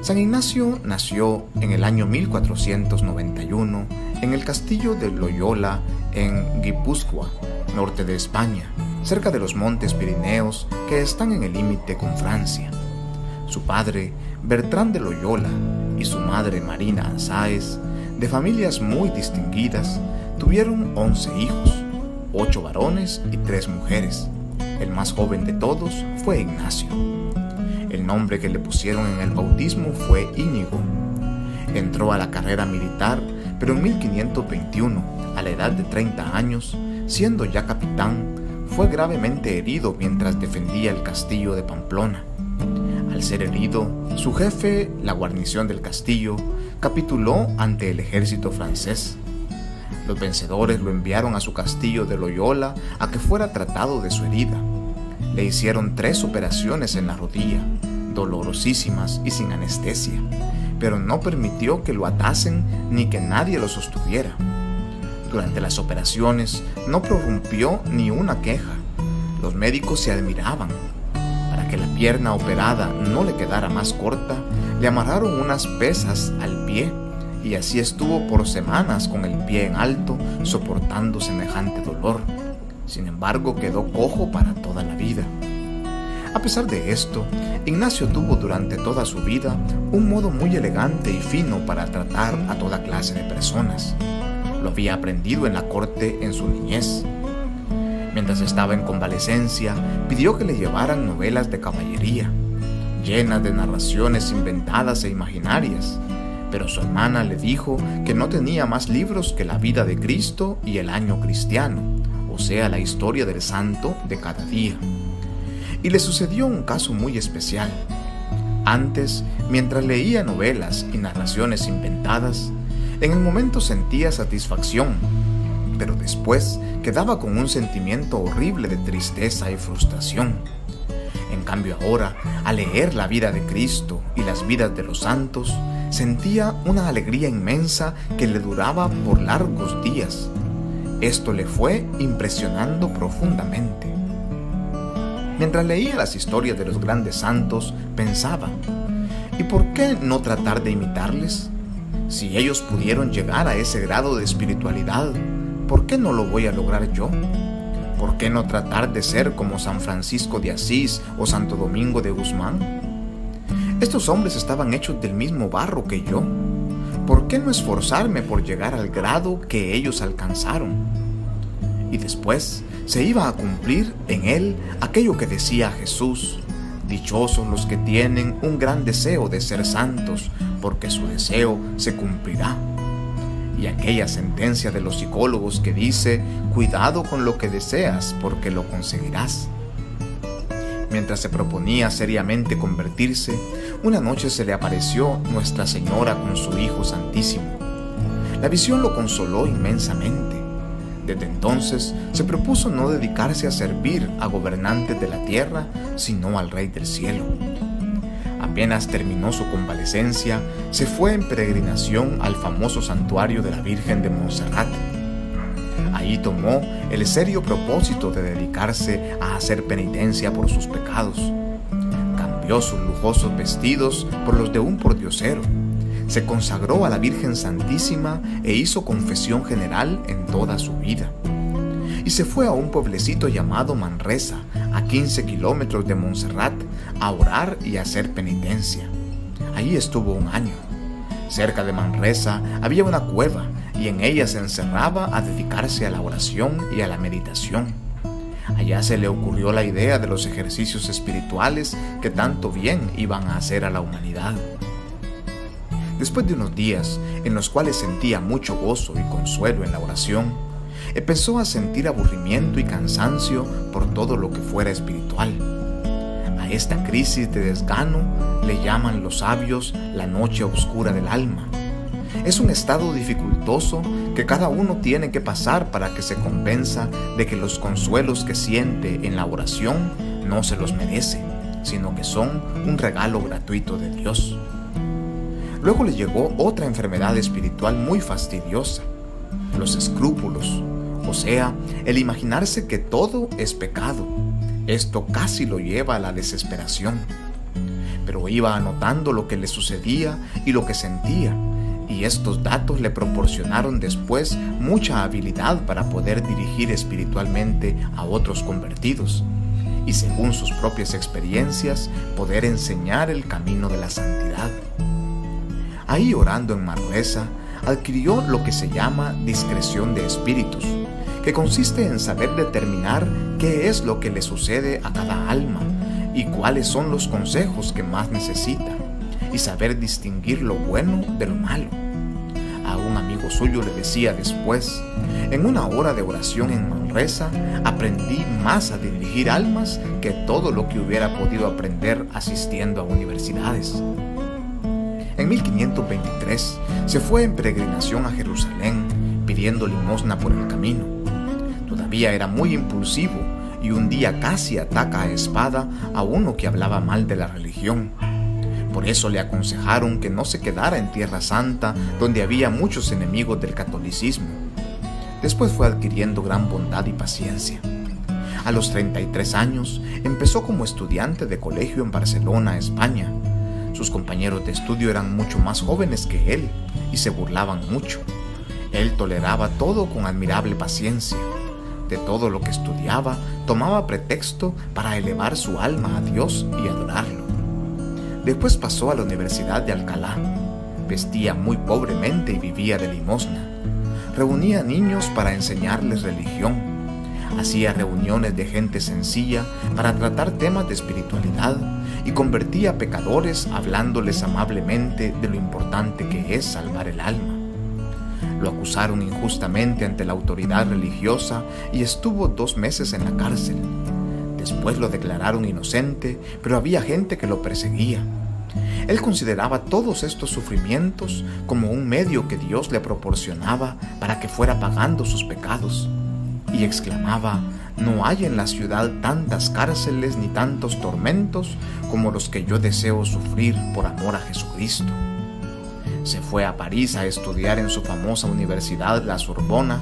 San Ignacio nació en el año 1491 en el castillo de Loyola en Guipúzcoa, norte de España, cerca de los montes Pirineos que están en el límite con Francia. Su padre, Bertrán de Loyola, y su madre, Marina Sáez, de familias muy distinguidas, tuvieron 11 hijos, 8 varones y 3 mujeres. El más joven de todos fue Ignacio. El nombre que le pusieron en el bautismo fue Íñigo. Entró a la carrera militar, pero en 1521, a la edad de 30 años, siendo ya capitán, fue gravemente herido mientras defendía el castillo de Pamplona. Al ser herido, su jefe, la guarnición del castillo, capituló ante el ejército francés. Los vencedores lo enviaron a su castillo de Loyola a que fuera tratado de su herida. Le hicieron 3 operaciones en la rodilla, dolorosísimas y sin anestesia, pero no permitió que lo atasen ni que nadie lo sostuviera. Durante las operaciones no prorrumpió ni una queja. Los médicos se admiraban. Para que la pierna operada no le quedara más corta, le amarraron unas pesas al pie y así estuvo por semanas con el pie en alto, soportando semejante dolor. Sin embargo, quedó cojo para toda la vida. A pesar de esto, Ignacio tuvo durante toda su vida un modo muy elegante y fino para tratar a toda clase de personas. Lo había aprendido en la corte en su niñez. Mientras estaba en convalecencia, pidió que le llevaran novelas de caballería, llenas de narraciones inventadas e imaginarias, pero su hermana le dijo que no tenía más libros que la vida de Cristo y el año cristiano, o sea, la historia del santo de cada día. Y le sucedió un caso muy especial. Antes, mientras leía novelas y narraciones inventadas, en el momento sentía satisfacción, pero después quedaba con un sentimiento horrible de tristeza y frustración. En cambio ahora, al leer la vida de Cristo y las vidas de los santos, sentía una alegría inmensa que le duraba por largos días. Esto le fue impresionando profundamente. Mientras leía las historias de los grandes santos, pensaba, ¿y por qué no tratar de imitarles? Si ellos pudieron llegar a ese grado de espiritualidad, ¿por qué no lo voy a lograr yo? ¿Por qué no tratar de ser como San Francisco de Asís o Santo Domingo de Guzmán? Estos hombres estaban hechos del mismo barro que yo. ¿Por qué no esforzarme por llegar al grado que ellos alcanzaron? Y después se iba a cumplir en él aquello que decía Jesús: dichosos los que tienen un gran deseo de ser santos, porque su deseo se cumplirá. Y aquella sentencia de los psicólogos que dice: cuidado con lo que deseas, porque lo conseguirás. Mientras se proponía seriamente convertirse, una noche se le apareció Nuestra Señora con su Hijo Santísimo. La visión lo consoló inmensamente. Desde entonces se propuso no dedicarse a servir a gobernantes de la tierra, sino al Rey del Cielo. Apenas terminó su convalecencia, se fue en peregrinación al famoso santuario de la Virgen de Montserrat. Ahí tomó el serio propósito de dedicarse a hacer penitencia por sus pecados. Cambió sus lujosos vestidos por los de un pordiosero. Se consagró a la Virgen Santísima e hizo confesión general en toda su vida. Y se fue a un pueblecito llamado Manresa, a 15 kilómetros de Montserrat, a orar y a hacer penitencia. Allí estuvo un año. Cerca de Manresa había una cueva y en ella se encerraba a dedicarse a la oración y a la meditación. Allá se le ocurrió la idea de los ejercicios espirituales que tanto bien iban a hacer a la humanidad. Después de unos días en los cuales sentía mucho gozo y consuelo en la oración, empezó a sentir aburrimiento y cansancio por todo lo que fuera espiritual. A esta crisis de desgano le llaman los sabios la noche oscura del alma. Es un estado dificultoso que cada uno tiene que pasar para que se convenza de que los consuelos que siente en la oración no se los merece, sino que son un regalo gratuito de Dios. Luego le llegó otra enfermedad espiritual muy fastidiosa: los escrúpulos, o sea, el imaginarse que todo es pecado. Esto casi lo lleva a la desesperación. pero iba anotando lo que le sucedía y lo que sentía, y estos datos le proporcionaron después mucha habilidad para poder dirigir espiritualmente a otros convertidos, y según sus propias experiencias, poder enseñar el camino de la santidad. Ahí, orando en Manresa, adquirió lo que se llama discreción de espíritus, que consiste en saber determinar qué es lo que le sucede a cada alma y cuáles son los consejos que más necesita, y saber distinguir lo bueno de lo malo. A un amigo suyo le decía después: en una hora de oración en Manresa aprendí más a dirigir almas que todo lo que hubiera podido aprender asistiendo a universidades. En 1523 se fue en peregrinación a Jerusalén pidiendo limosna por el camino. Todavía era muy impulsivo y un día casi ataca a espada a uno que hablaba mal de la religión. Por eso le aconsejaron que no se quedara en Tierra Santa, donde había muchos enemigos del catolicismo. Después fue adquiriendo gran bondad y paciencia. A los 33 años empezó como estudiante de colegio en Barcelona, España. Sus compañeros de estudio eran mucho más jóvenes que él y se burlaban mucho. Él toleraba todo con admirable paciencia. De todo lo que estudiaba, tomaba pretexto para elevar su alma a Dios y adorarlo. Después pasó a la Universidad de Alcalá. Vestía muy pobremente y vivía de limosna. Reunía niños para enseñarles religión. Hacía reuniones de gente sencilla para tratar temas de espiritualidad y convertía a pecadores hablándoles amablemente de lo importante que es salvar el alma. Lo acusaron injustamente ante la autoridad religiosa y estuvo 2 meses en la cárcel. Después lo declararon inocente, pero había gente que lo perseguía. Él consideraba todos estos sufrimientos como un medio que Dios le proporcionaba para que fuera pagando sus pecados. Y exclamaba: no hay en la ciudad tantas cárceles ni tantos tormentos como los que yo deseo sufrir por amor a Jesucristo. Se fue a París a estudiar en su famosa universidad, la Sorbona.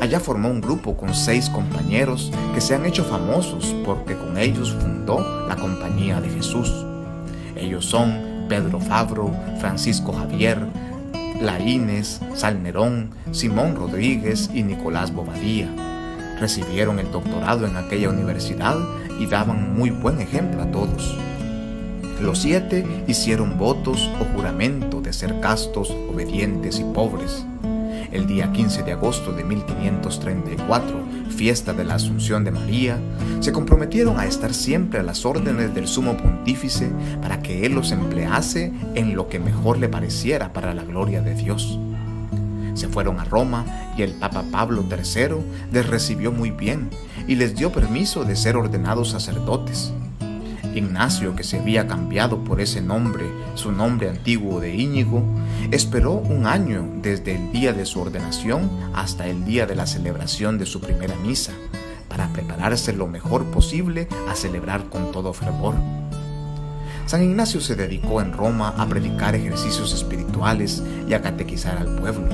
Allá formó un grupo con 6 compañeros que se han hecho famosos porque con ellos fundó la Compañía de Jesús. Ellos son Pedro Fabro, Francisco Javier, Laínez, Salmerón, Simón Rodríguez y Nicolás Bobadilla. Recibieron el doctorado en aquella universidad y daban muy buen ejemplo a todos. Los 7 hicieron votos o juramento de ser castos, obedientes y pobres. El día 15 de agosto de 1534, fiesta de la Asunción de María, se comprometieron a estar siempre a las órdenes del Sumo Pontífice para que él los emplease en lo que mejor le pareciera para la gloria de Dios. Se fueron a Roma y el Papa Pablo III les recibió muy bien y les dio permiso de ser ordenados sacerdotes. Ignacio, que se había cambiado por ese nombre, su nombre antiguo de Íñigo, esperó 1 año desde el día de su ordenación hasta el día de la celebración de su primera misa, para prepararse lo mejor posible a celebrar con todo fervor. San Ignacio se dedicó en Roma a predicar ejercicios espirituales y a catequizar al pueblo.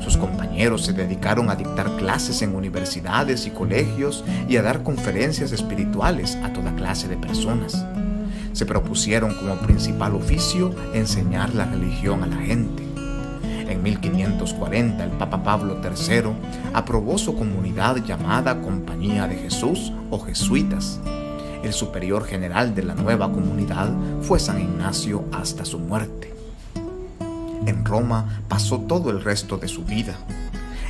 Sus compañeros se dedicaron a dictar clases en universidades y colegios y a dar conferencias espirituales a toda clase de personas. Se propusieron como principal oficio enseñar la religión a la gente. En 1540 el Papa Pablo III aprobó su comunidad llamada Compañía de Jesús o Jesuitas. El superior general de la nueva comunidad fue San Ignacio hasta su muerte. En Roma pasó todo el resto de su vida.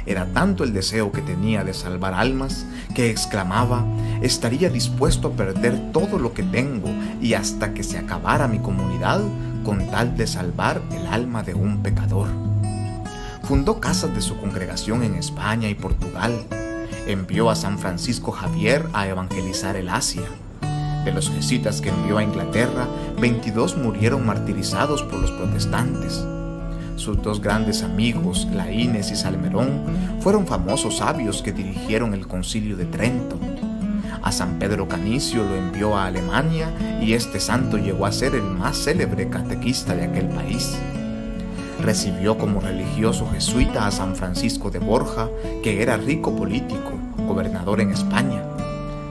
Era tanto el deseo que tenía de salvar almas que exclamaba: estaría dispuesto a perder todo lo que tengo y hasta que se acabara mi comunidad con tal de salvar el alma de un pecador. Fundó casas de su congregación en España y Portugal. Envió a San Francisco Javier a evangelizar el Asia. De los jesuitas que envió a Inglaterra, 22 murieron martirizados por los protestantes. Sus 2 grandes amigos, Laínez y Salmerón, fueron famosos sabios que dirigieron el Concilio de Trento. A San Pedro Canicio lo envió a Alemania y este santo llegó a ser el más célebre catequista de aquel país. Recibió como religioso jesuita a San Francisco de Borja, que era rico político, gobernador en España.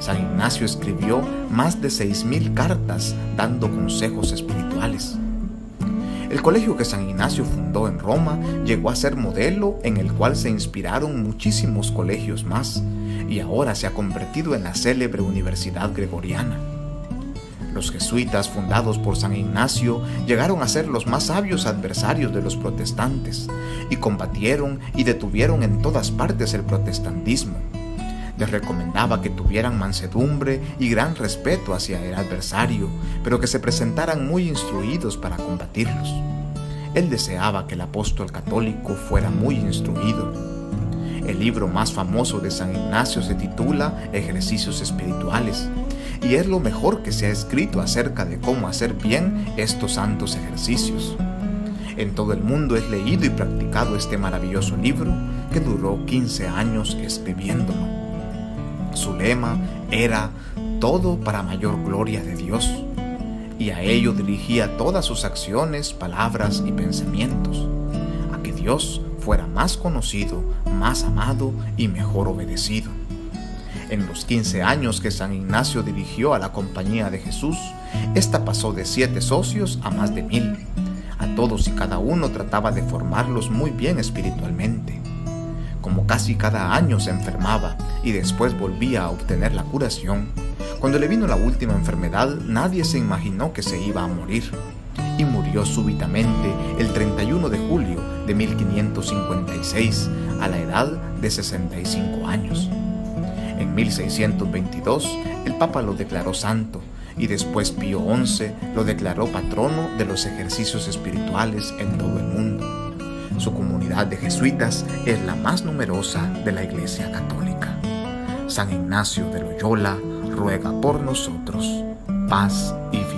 San Ignacio escribió más de 6.000 cartas dando consejos espirituales. El colegio que San Ignacio fundó en Roma llegó a ser modelo en el cual se inspiraron muchísimos colegios más y ahora se ha convertido en la célebre Universidad Gregoriana. Los jesuitas fundados por San Ignacio llegaron a ser los más sabios adversarios de los protestantes y combatieron y detuvieron en todas partes el protestantismo. Les recomendaba que tuvieran mansedumbre y gran respeto hacia el adversario, pero que se presentaran muy instruidos para combatirlos. Él deseaba que el apóstol católico fuera muy instruido. El libro más famoso de San Ignacio se titula Ejercicios Espirituales, y es lo mejor que se ha escrito acerca de cómo hacer bien estos santos ejercicios. En todo el mundo es leído y practicado este maravilloso libro que duró 15 años escribiéndolo. Su lema era todo para mayor gloria de Dios, y a ello dirigía todas sus acciones, palabras y pensamientos, a que Dios fuera más conocido, más amado y mejor obedecido. En los 15 años que San Ignacio dirigió a la Compañía de Jesús, esta pasó de 7 socios a más de 1,000. A todos y cada uno trataba de formarlos muy bien espiritualmente. Como casi cada año se enfermaba y después volvía a obtener la curación, cuando le vino la última enfermedad nadie se imaginó que se iba a morir, y murió súbitamente el 31 de julio de 1556 a la edad de 65 años. En 1622 el Papa lo declaró santo y después Pío XI lo declaró patrono de los ejercicios espirituales en todo el mundo. Su comunidad de jesuitas es la más numerosa de la Iglesia Católica. San Ignacio de Loyola ruega por nosotros. Paz y vida.